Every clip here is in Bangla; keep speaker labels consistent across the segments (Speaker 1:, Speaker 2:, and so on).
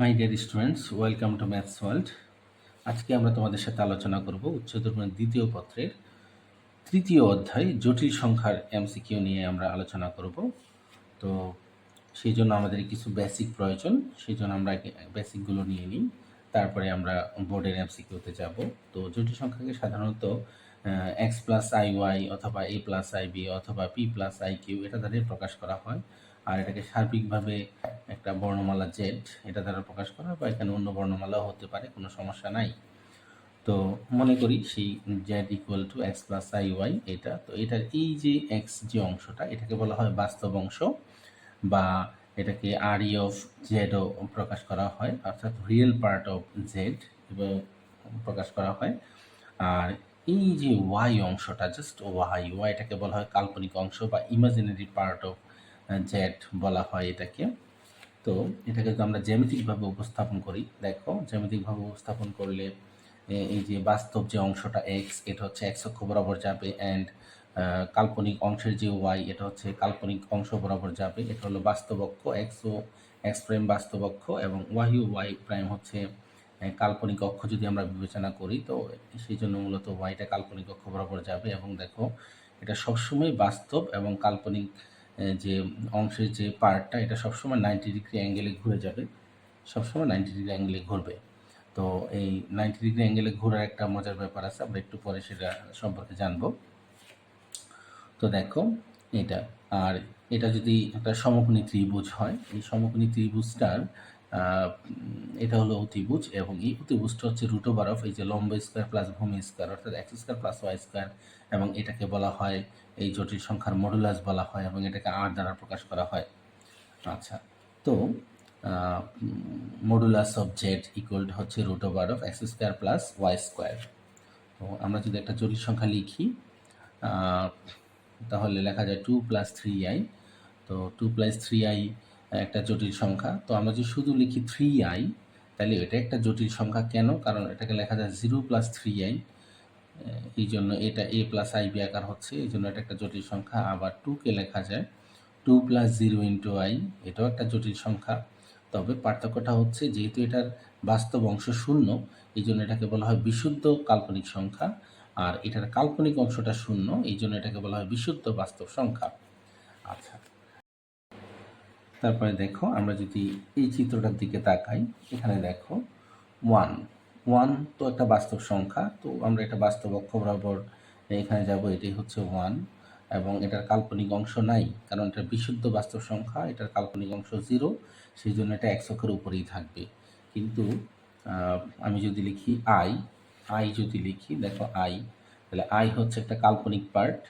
Speaker 1: My dear students, welcome to maths world. আজকে আমরা তোমাদের সাথে আলোচনা করব উচ্চতর মাধ্যমিক দ্বিতীয় পত্রের তৃতীয় অধ্যায় জটিল সংখ্যার এমসিকিউ নিয়ে আমরা আলোচনা করব। তো সেই জন্য আমাদের কিছু বেসিক প্রয়োজন, সেই জন্য আমরা বেসিকগুলো নিয়ে নিই, তারপরে আমরা বোর্ডের এমসিকিউতে যাব। তো জটিল সংখ্যাকে সাধারণত এক্স প্লাস আই ওয়াই অথবা এ প্লাস আই বি অথবা পি প্লাস আই কিউ এটা দ্বারা প্রকাশ করা হয়। আর এটাকে সার্বিকভাবে একটা বর্ণমালা জেড এটা দ্বারা প্রকাশ করা হয়, বা এখানে অন্য বর্ণমালাও হতে পারে, কোনো সমস্যা নাই। তো মনে করি সেই z equal to x plus i y এটা, তো এটার এই যে এক্স যে অংশটা এটাকে বলা হয় বাস্তব অংশ, বা এটাকে আর ই অফ জেডও প্রকাশ করা হয়, অর্থাৎ রিয়েল পার্ট অফ জেড প্রকাশ করা হয়। আর এই যে ওয়াই অংশটা, জাস্ট ওয়াইটাকে বলা হয় কাল্পনিক অংশ বা ইমাজিনারি পার্ট অফ জেড বলা হয় এটাকে। তো এটাকে যদি আমরা জ্যামিতিকভাবে উপস্থাপন করি, দেখো জ্যামিতিকভাবে উপস্থাপন করলে এই যে বাস্তব যে অংশটা এক্স, এটা হচ্ছে এক্স অক্ষ বরাবর যাবে, অ্যান্ড কাল্পনিক অংশের যে ওয়াই এটা হচ্ছে কাল্পনিক অংশ বরাবর যাবে। এটা হলো বাস্তব অক্ষ, এক্স ও এক্স প্রাইম বাস্তব অক্ষ, এবং ওয়াই ও ওয়াই প্রাইম হচ্ছে কাল্পনিক অক্ষ যদি আমরা বিবেচনা করি। তো সেই জন্য মূলত ওয়াইটা কাল্পনিক অক্ষ বরাবর যাবে, এবং দেখো এটা সবসময় বাস্তব এবং কাল্পনিক যে অংশের যে পার্টটা এটা সবসময় 90 ডিগ্রি অ্যাঙ্গেলে ঘুরে যাবে, সবসময় 90 ডিগ্রি অ্যাঙ্গেলে ঘুরবে। তো এই 90 ডিগ্রি অ্যাঙ্গেলে ঘোরার একটা মজার ব্যাপার আছে, আমরা একটু পরে সেটা সম্পর্কে জানবো। তো দেখো এটা, আর এটা যদি একটা সমকোণী ত্রিভুজ হয়, এই সমকোণী ত্রিভুজটার এটা হলো অতিভুজ, এবং এই অতিভুজটা হচ্ছে রুট ওভার অফ এই যে লম্ব স্কোয়ার প্লাস ভূমি স্কোয়ার, অর্থাৎ x square plus y square, এবং এটাকে বলা হয় এই জটিল সংখ্যার মডুলাস বলা হয়, এবং এটাকে আর দ্বারা প্রকাশ করা হয়। আচ্ছা, তো মডুলাস অফ জেড ইকুয়াল হচ্ছে root over of x square plus y square. তো আমরা যদি একটা জটিল সংখ্যা লিখি, তাহলে লেখা যায় 2+3i। তো 2+3i একটা জটিল সংখ্যা। তো আমরা যদি শুধু লিখি 3i, তাহলে এটা একটা জটিল সংখ্যা। কেন? কারণ এটাকে লেখা যায় 0+3i, এই জন্য এটা a প্লাস আই বি আকার হচ্ছে, এই জন্য এটা একটা জটিল সংখ্যা। আবার 2কে লেখা যায় 2+0 × i, এটাও একটা জটিল সংখ্যা। তবে পার্থক্যটা হচ্ছে যেহেতু এটার বাস্তব অংশ শূন্য, এই জন্য এটাকে বলা হয় বিশুদ্ধ কাল্পনিক সংখ্যা, আর এটার কাল্পনিক অংশটা শূন্য, এই জন্য এটাকে বলা হয় বিশুদ্ধ বাস্তব সংখ্যা। আচ্ছা, তারপরে দেখো আমরা যদি এই চিত্রটার দিকে তাকাই, এখানে দেখো ওয়ান ওয়ান তো একটা বাস্তব সংখ্যা। তো আমরা এটা বাস্তব অক্ষ বরাবর এখানে যাব, এটাই হচ্ছে ওয়ান, এবং এটার কাল্পনিক অংশ নাই, কারণ এটা বিশুদ্ধ বাস্তব সংখ্যা, এটার কাল্পনিক অংশ 0, সেই জন্য এটা এক্স অক্ষের উপরেই থাকবে। কিন্তু আমি যদি লিখি আই যদি লিখি, দেখো তাহলে আই হচ্ছে একটা কাল্পনিক পার্ট,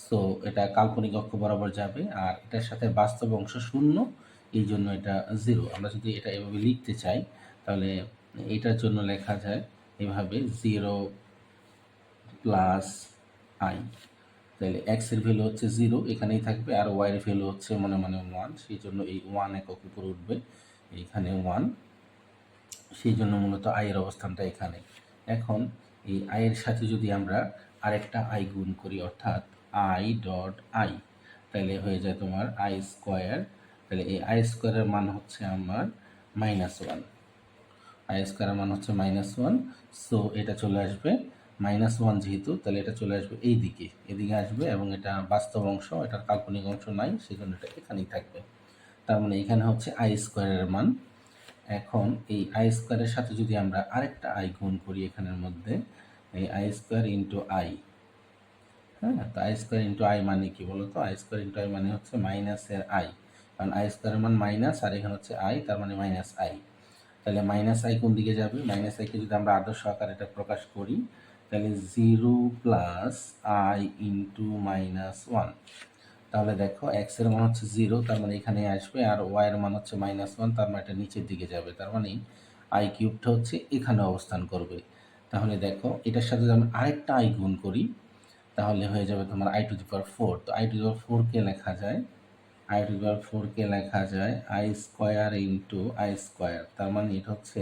Speaker 1: সো এটা কাল্পনিক অক্ষ বরাবর যাবে, আর এটার সাথে বাস্তব অংশ শূন্য, এই জন্য এটা 0। আমরা যদি এটা এভাবে লিখতে চাই, তাহলে এটার জন্য লেখা যায় এভাবে 0+i। তাহলে এক্স এর ভ্যালু হচ্ছে 0, এখানেই থাকবে, আর ওয়াই এর ভ্যালু হচ্ছে মনে 1, সেই জন্য এই 1 একক উপরে উঠবে, এইখানে 1, সেই জন্য মূলত আই এর অবস্থানটা এখানে। এখন এই আই এর সাথে যদি আমরা আরেকটা আই গুণ করি, অর্থাৎ i.i, তাহলে হয়ে যায় তোমার আই স্কোয়ার। তাহলে এই আই স্কোয়ারের মান হচ্ছে আমার -1, আই স্কোয়ারের মান হচ্ছে -1, সো এটা চলে আসবে -1 যেহেতু, তাহলে এটা চলে আসবে এদিকে আসবে, এবং এটা বাস্তব অংশ, এটার কাল্পনিক অংশ নাই, সেজন্য এটা এখানেই থাকবে। তার মানে এখানে হচ্ছে আই স্কোয়ারের মান। এখন এই আই স্কোয়ারের সাথে যদি আমরা আরেকটা আই গুণ করি এখানের মধ্যে, এই আই স্কোয়ার ইন্টু আই, হ্যাঁ, তো আই স্কোয়ার ইন্টু আই মানে কি বলো তো? আই স্কোয়ার ইন্টু আই মানে হচ্ছে মাইনাসের আই, কারণ আই স্কোয়ারের মান মাইনাস, আর এখানে হচ্ছে আই, তার মানে -i। তাহলে -i কোন দিকে যাবে? -iকে যদি আমরা আদর্শ আকারে এটা প্রকাশ করি, তাহলে 0+i ইন্টু -1। তাহলে দেখো এক্স এর মান হচ্ছে 0, তার মানে এখানে আসবে, আর ওয়াই এর মান হচ্ছে -1, তার মানে এটা নিচের দিকে যাবে, তার মানে আই কিউবটা হচ্ছে এখানে অবস্থান করবে। তাহলে দেখো এটার সাথে যদি আমরা আরেকটা আই গুণ করি, তাহলে হয়ে যাবে তোমার i⁴। তো i⁴কে লেখা যায় I square into I square, তার মানে এটা হচ্ছে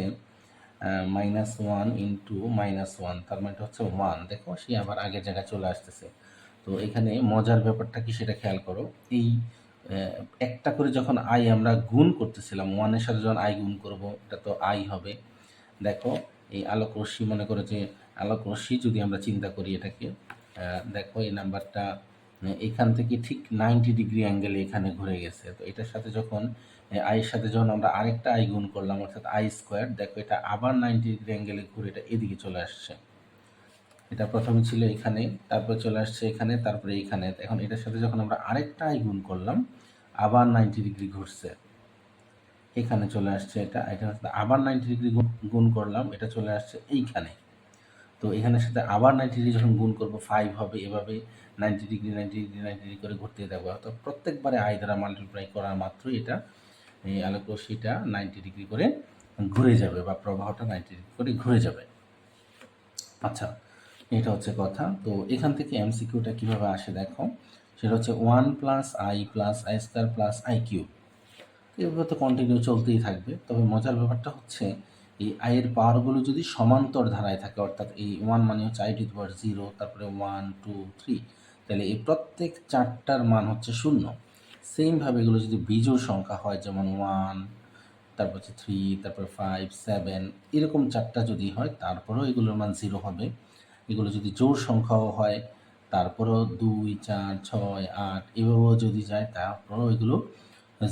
Speaker 1: -1 ইন্টু -1, তার মানে এটা হচ্ছে 1। দেখো সে আবার আগের জায়গায় চলে আসতেছে। তো এখানে মজার ব্যাপারটা কি সেটা খেয়াল করো, এই একটা করে যখন আই আমরা গুণ করতেছিলাম, ওয়ানের সাথে যখন আই গুণ করব, এটা তো আই হবে। দেখো এই আলোক রশ্মি, মনে করো যে আলোক রশ্মি যদি আমরা চিন্তা করি এটাকে, দেখো এই নাম্বারটা এখান থেকে ঠিক 90 ডিগ্রি অ্যাঙ্গেলে এখানে ঘুরে গেছে। তো এটার সাথে যখন আইয়ের সাথে যখন আমরা আরেকটা আই গুণ করলাম, অর্থাৎ আই স্কোয়ার, দেখো এটা আবার 90 ডিগ্রি অ্যাঙ্গেলে ঘুরে এটা এদিকে চলে আসছে। এটা প্রথমে ছিল এখানে, তারপরে চলে আসছে এখানে, তারপরে এইখানে। এখন এটার সাথে যখন আমরা আরেকটা আই গুণ করলাম, আবার 90 ডিগ্রি ঘুরছে, এখানে চলে আসছে এটা। এখানে আবার 90 ডিগ্রি গুণ করলাম, এটা চলে আসছে এইখানে। তো এখানের সাথে আবার 90 ডিগ্রি যখন গুণ করবো 5 হবে। এভাবে 90 ডিগ্রি 90 ডিগ্রি 90 ডিগ্রি করে ঘুরতে থাকবো। তো প্রত্যেকবারে আই দ্বারা মাল্টিপ্লাই করা মাত্রই এটা, এই আলোক রশ্মিটা 90 ডিগ্রি করে ঘুরে যাবে, বা প্রবাহটা 90 ডিগ্রি করে ঘুরে যাবে। আচ্ছা, এটা হচ্ছে কথা। তো এখান থেকে এমসিকিউটা কীভাবে আসে দেখো, সেটা হচ্ছে 1 plus I plus I square plus I cube. এভাবে তো কন্টিনিউ চলতেই থাকবে। তবে মজার ব্যাপারটা হচ্ছে এই আয়ের পাওয়ারগুলো যদি সমান্তর ধারায় থাকে, অর্থাৎ এই 1 মানে হচ্ছে আই টু দি পাওয়ার 0, তারপরে 1 2 3, তাহলে এই প্রত্যেক চারটার মান হচ্ছে 0। সেমভাবে এগুলো যদি বিজোড় সংখ্যা হয়, যেমন 1, তারপর হচ্ছে 3, তারপর 5 7, এরকম চারটা যদি হয়, তারপরেও এগুলোর মান 0 হবে। এগুলো যদি জোড় সংখ্যাও হয়, তারপরেও 2 4 6 8 এভাবেও যদি যায়, তারপরেও এগুলো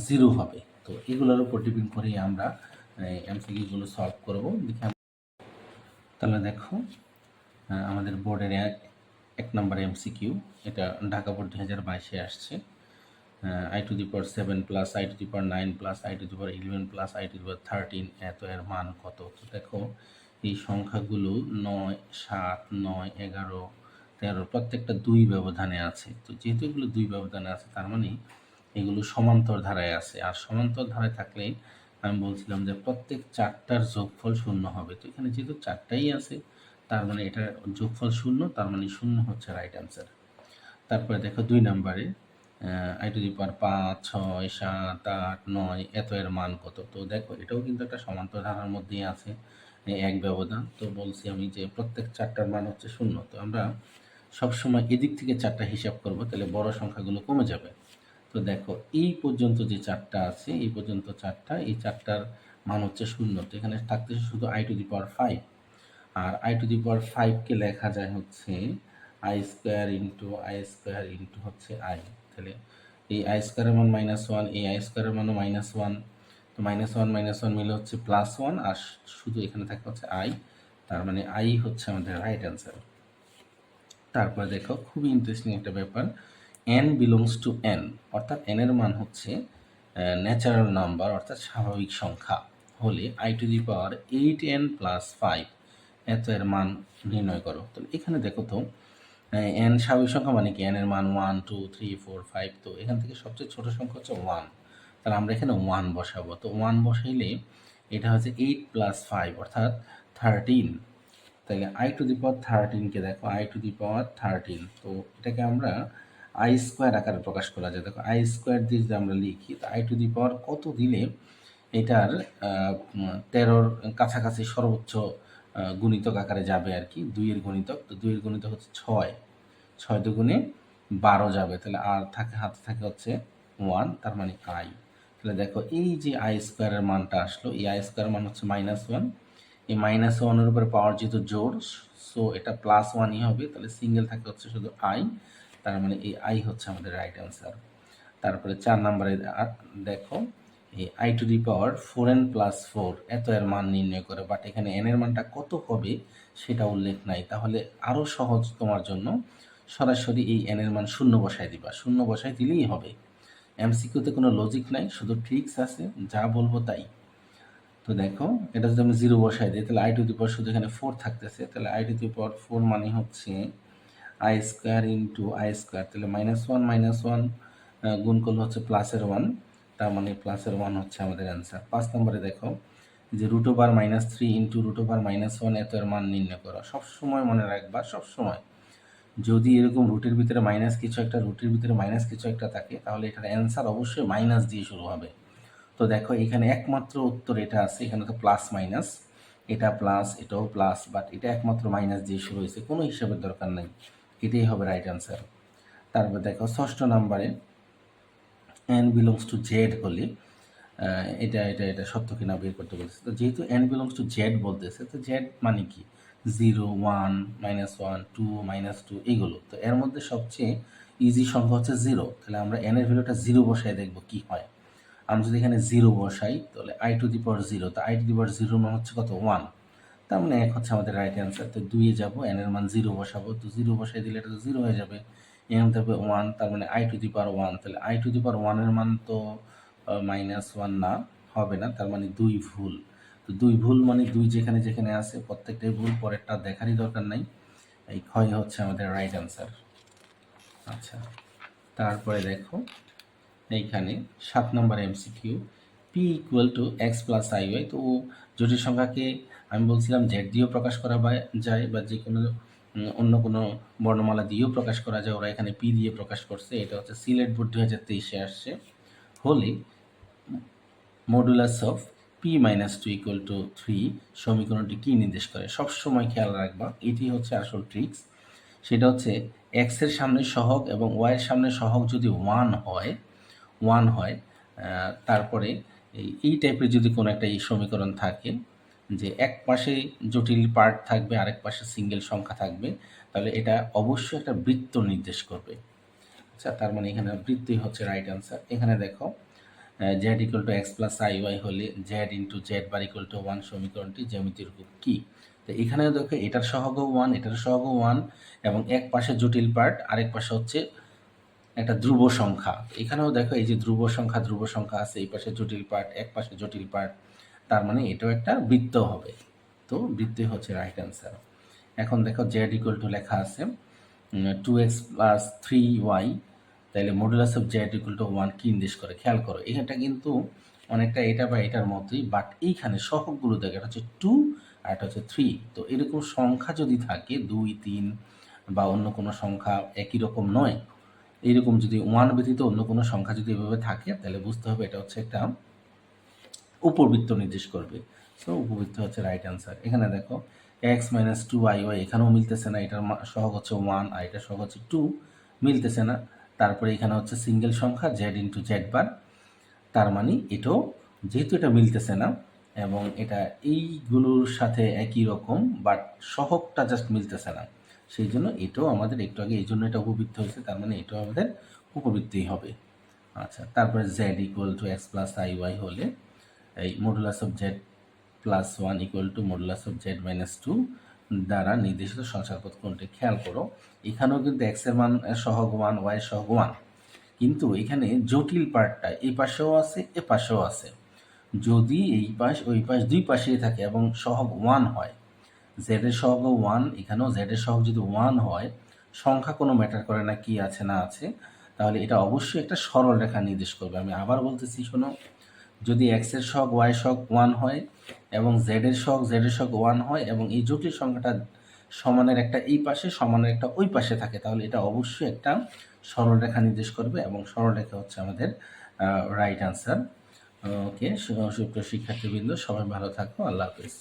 Speaker 1: 0 হবে। তো এগুলোর উপর ডিপেন্ড করেই আমরা এমসিকিউগুলো সলভ করব। তাহলে দেখো, আমাদের বোর্ডের এক নম্বর এমসিকিউ, এটা ঢাকা বোর্ড 2022-এ আসছে। I to the power 7 plus I to the power 9 plus I to the power 11 plus I to the power 13 এত এর মান কত? তো দেখো এই সংখ্যাগুলো 9 7 9 11 13 প্রত্যেকটা 2 ব্যবধানে আছে। তো যেহেতু এগুলো 2 ব্যবধানে আছে, তার মানে এগুলো সমান্তর ধারায় আছে। আর সমান্তর ধারায় থাকলে আমি বলছিলাম যে প্রত্যেক চারটার যোগফল 0 হবে। তো এখানে যেহেতু চারটাই আছে, তার মানে এটার যোগফল 0, তার মানে 0 হচ্ছে রাইট অ্যান্সার। তারপরে দেখো 2 নম্বরে আই টু দি পাওয়ার 5 6 7 8 9 এত এর মান কত? তো দেখো এটাও কিন্তু একটা সমান্তর ধারার মধ্যেই আছে, এক ব্যবধান। তো বলছি আমি যে প্রত্যেক চারটার মান হচ্ছে 0। তো আমরা সবসময় এদিক থেকে চারটা হিসাব করব, তাহলে বড় সংখ্যাগুলো কমে যাবে। তো দেখো এই পর্যন্ত যে চারটা আছে, এই পর্যন্ত চারটা, এই চারটার মান হচ্ছে 0। তো এখানে থাকতেছে শুধু আই টু দি পাওয়ার 5। আর আই টু দি পাওয়ার 5কে লেখা যায় হচ্ছে আই স্কোয়ার ইন্টু হচ্ছে আই। তাহলে এই আই স্কোয়ারের মান -1, এই আই স্কোয়ারের মানও -1। তো -1 মিলে হচ্ছে +1, আর শুধু এখানে থাকে হচ্ছে আই। তার মানে আই হচ্ছে আমাদের রাইট অ্যান্সার। তারপরে দেখো খুবই ইন্টারেস্টিং একটা ব্যাপার, n বিলংস টু n, অর্থাৎ n এর মান হচ্ছে ন্যাচারাল নাম্বার, অর্থাৎ স্বাভাবিক সংখ্যা হলে I to the power 8n + 5 এত এর মান নির্ণয় করো। তো এখানে দেখো তো n স্বাভাবিক সংখ্যা মানে কি, n এর মান 1 2 3 4 5। তো এখান থেকে সবচেয়ে ছোট সংখ্যা হচ্ছে 1, তাহলে আমরা এখানে 1 বসাবো। তো 1 বসাইলে এটা হচ্ছে 8 + 5 অর্থাৎ 13। তাহলে আই টু দি পাওয়ার 13কে দেখো, আই টু দি পাওয়ার 13, তো এটাকে আমরা আই স্কোয়ার আকারে প্রকাশ করা যায়। দেখো আই স্কোয়ার দিয়ে যদি আমরা লিখি, তো আই টু দি পাওয়ার কত দিলে এটার 13-র কাছাকাছি সর্বোচ্চ গুণিতক আকারে যাবে আর কি, 2-এর গুণিতক। তো 2-এর গুণিতক হচ্ছে 6, 6 দুগুণে 12 যাবে। তাহলে আর হাতে থাকে হচ্ছে 1, তার মানে আই। তাহলে দেখো এই যে আই স্কোয়ারের মানটা আসলো, এই আই স্কোয়ারের মান হচ্ছে -1। এই -1-এর উপরে পাওয়ার যেহেতু জোড়, সো এটা +1ই হবে। তাহলে সিঙ্গেল থাকে হচ্ছে শুধু আই, তার মানে এই আই হচ্ছে আমাদের রাইট অ্যান্সার। তারপরে 4 নম্বরে দেখো এই I to the power 4n + 4 এত এর মান নির্ণয় করে, বাট এখানে n এর মানটা কত হবে সেটা উল্লেখ নাই। তাহলে আরও সহজ তোমার জন্য, সরাসরি এই n এর মান 0 বসায় দিবা, 0 বসায় দিলেই হবে। এমসিকিউতে কোনো লজিক নাই, শুধু ট্রিক্স আছে, যা বলবো তাই। তো দেখো এটা যদি আমি 0 বসাই দিই, তাহলে আই টু দি পাওয়ার শুধু এখানে 4 থাকতেছে। তাহলে আই টু দি পাওয়ার 4 মানে হচ্ছে I square into I square. তাহলে -1 গুণ করলে হচ্ছে +1, তার মানে +1 হচ্ছে আমাদের অ্যান্সার। 5 নম্বরে দেখো যে √3 ইন্টু √1 এত এর মান নির্ণয় করা। সবসময় মনে রাখবা, সবসময় যদি এরকম রুটের ভিতরে মাইনাস কিছু একটা, রুটের ভিতরে মাইনাস কিছু একটা থাকে, তাহলে এটার অ্যান্সার অবশ্যই মাইনাস দিয়ে শুরু হবে। তো দেখো এখানে একমাত্র উত্তর এটা আছে, এখানে তো প্লাস মাইনাস, এটা প্লাস এটাও প্লাস, বাট এটা একমাত্র মাইনাস দিয়ে শুরু হয়েছে, কোনো হিসাবের দরকার নেই, এটাই হবে রাইট অ্যান্সার। তারপর দেখো 6 নম্বরে এন বিলংস টু জেড হলে এটা এটা এটা সত্য কিনা বের করতে বলতেছে। তো যেহেতু এন বিলংস টু জেড বলতেছে, তো জেড মানে কি 0, 1, -1, 2, -2 এইগুলো। তো এর মধ্যে সবচেয়ে ইজি সংখ্যা হচ্ছে 0। তাহলে আমরা এন এর ভ্যালুটা 0 বসায় দেখব কি হয়। আমরা যদি এখানে 0 বসাই তাহলে i⁻0, তো i⁻0 মানে হচ্ছে কত 1, তার মানে 1 হচ্ছে আমাদের রাইট অ্যান্সার। তো 2 এ যাবো, n এর মান 0 বসাবো, তো 0 বসাই দিলে এটা তো 0 হয়ে যাবে। n থাকবে 1, তার মানে i⁻1, তাহলে i⁻1 এর মান তো -1 না, হবে না, তার মানে 2 ভুল। তো 2 ভুল মানে 2 যেখানে যেখানে আছে প্রত্যেকটাই ভুল, পরেরটা দেখারই দরকার নাই। এই ক্ষয় হচ্ছে আমাদের রাইট অ্যান্সার। আচ্ছা, তারপরে দেখো এইখানে 7 নম্বর এমসিকিউ, p = x + iy। তো জটিল সংখ্যাকে আমি বলছিলাম জেড দিয়েও প্রকাশ করা যায় বা যে কোনো অন্য কোনো বর্ণমালা দিয়েও প্রকাশ করা যায়, ওরা এখানে পি দিয়ে প্রকাশ করছে। এটা হচ্ছে সিলেট বোর্ড 2023-এ আসছে। হলে মডুলাস অফ p-2 = 3 সমীকরণটি কী নির্দেশ করে? সবসময় খেয়াল রাখবা, এটি হচ্ছে আসল ট্রিক্স। সেটা হচ্ছে এক্স এর সামনে সহগ এবং ওয়াই এর সামনে সহগ যদি 1 হয়, তারপরে এই টাইপের যদি কোনো একটা এই সমীকরণ থাকে যে এক পাশে জটিল পার্ট থাকবে আরেক পাশে সিঙ্গেল সংখ্যা থাকবে, তাহলে এটা অবশ্যই একটা বৃত্ত নির্দেশ করবে। আচ্ছা, তার মানে এখানে বৃত্তই হচ্ছে রাইট অ্যান্সার। এখানে দেখো z = x + iy হলে z × z = 1 সমীকরণটি জ্যামিতির রূপ কী? তো এখানেও দেখো এটার সহগও 1, এটার সহগও 1, এবং এক পাশে জটিল পার্ট আরেক পাশে হচ্ছে একটা ধ্রুব সংখ্যা। এখানেও দেখো এই যে ধ্রুব সংখ্যা আছে, এই পাশে জটিল পার্ট, এক পাশে জটিল পার্ট, তার মানে এটাও একটা বৃত্ত হবে। তো বৃত্তই হচ্ছে রাইট অ্যান্সার। এখন দেখো z = লেখা আছে 2x + 3y, তাহলে মডুলাস অফ z = 1 কি নির্দেশ করে? খেয়াল করো, এখানটা কিন্তু অনেকটা এটা বা এটার মতোই, বাট এইখানে সহগগুলো দেখো, এটা হচ্ছে 2 আর এটা হচ্ছে 3। তো এরকম সংখ্যা যদি থাকে 2, 3 বা অন্য কোনো সংখ্যা একই রকম নয়, এইরকম যদি 1 ব্যতীত অন্য কোনো সংখ্যা যদি এভাবে থাকে, তাহলে বুঝতে হবে এটা হচ্ছে একটা উপবৃত্ত নির্দেশ করবে। সো উপবৃত্ত হচ্ছে রাইট অ্যান্সার। এখানে দেখো x - 2iy, এখানেও মিলতেছে না, এটার সহগ হচ্ছে 1 আর এটার সহগ হচ্ছে 2, মিলতেছে না। তারপরে এখানে হচ্ছে সিঙ্গেল সংখ্যা z × z বার, তার মানে এটাও যেহেতু এটা মিলতেছে না এবং এটা এইগুলোর সাথে একই রকম বাট সহগটা জাস্ট মিলতেছে না, সেই জন্য এটাও আমাদের একটু আগে এই জন্য এটা উপবৃত্ত হয়েছে, তার মানে এটাও আমাদের উপবৃত্তই হবে। আচ্ছা, তারপরে z = x + iy হলে এই modulus of z + 1 = modulus of z - 2 দ্বারা নির্দেশিত সংখ্যাপদ কোনটি? খেয়াল করো, এখানেও কিন্তু x এর মান সহগ 1, y এর সহগ 1, কিন্তু এখানে জটিল পার্টটা এই পাশেও আছে এ পাশেও আছে। যদি এই পাশ ওই পাশ দুই পাশেই থাকে এবং সহগ 1 হয়, z এর সহগ 1, এখানেও z এর সহগ যদি 1 হয়, সংখ্যা কোনো ম্যাটার করে না কি আছে না আছে, তাহলে এটা অবশ্যই একটা সরল রেখা নির্দেশ করবে। আমি আবার বলতেছি, শোনো, যদি x এর সহগ y এর সহগ 1 হয় এবং z এর সহগ 1 হয় এবং এই জটিল সংখ্যাটা সমানের একটা এই পাশে সমানের একটা ওই পাশে থাকে, তাহলে এটা অবশ্যই একটা সরলরেখা নির্দেশ করবে এবং সরলরেখা হচ্ছে আমাদের রাইট অ্যান্সার। ওকে, সুপ্রিয় শিক্ষার্থীবৃন্দ, সবাই ভালো থাকো, আল্লাহ হাফেজ।